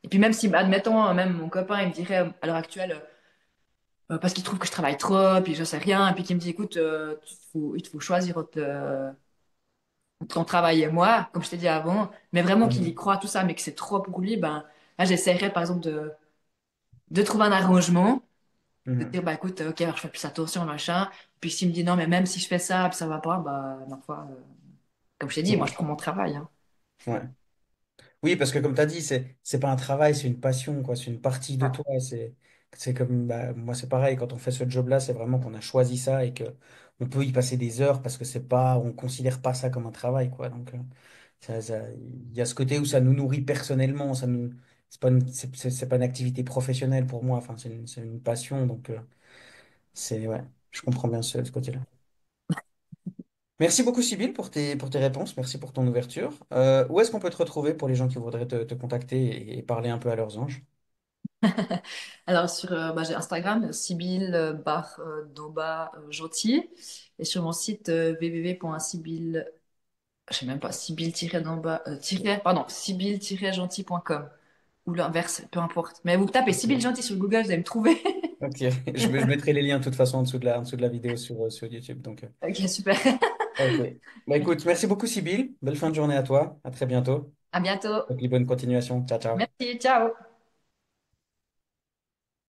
Et puis même si, admettons, même mon copain, il me dirait à l'heure actuelle, parce qu'il trouve que je travaille trop, puis je sais rien, et puis qu'il me dit, écoute, il te faut choisir entre ton travail et moi, comme je t'ai dit avant, mais vraiment qu'il y Mhm. croit, tout ça, mais que c'est trop pour lui, ben là, j'essaierais, par exemple, de trouver un arrangement, de Mhm. dire, bah écoute, ok, alors je fais plus attention, machin, puis s'il me dit, non, mais même si je fais ça, puis ça va pas, bah, ma foi, comme je t'ai dit, moi, je Ouais. prends mon travail, hein. Ouais. Oui, parce que comme tu as dit, c'est pas un travail, c'est une passion, quoi. C'est une partie de Ouais. toi. C'est comme bah, moi, c'est pareil. Quand on fait ce job-là, c'est vraiment qu'on a choisi ça et que on peut y passer des heures parce que c'est pas, on considère pas ça comme un travail, quoi. Donc, il y a ce côté où ça nous nourrit personnellement. C'est pas une activité professionnelle pour moi. Enfin, c'est une passion. Donc, ouais, je comprends bien ce côté-là. Merci beaucoup, Sybille, pour tes réponses. Merci pour ton ouverture. Où est-ce qu'on peut te retrouver pour les gens qui voudraient te contacter et parler un peu à leurs anges? Alors, bah, j'ai Instagram, Sibyl barre Doba gentil, et sur mon site www.sibyl, je sais même pas, Sibyl-Doba, pardon, Sibyl-gentil.com, ou l'inverse, peu importe. Mais vous tapez Sibyl Ok. gentil sur Google, vous allez me trouver. Ok, je mettrai les liens de toute façon en dessous de la vidéo sur YouTube. Donc, Ok, super. ok. Bah écoute, merci beaucoup, Sybille. Belle fin de journée à toi. À très bientôt. À bientôt. Et puis bonne continuation. Ciao, ciao. Merci, ciao.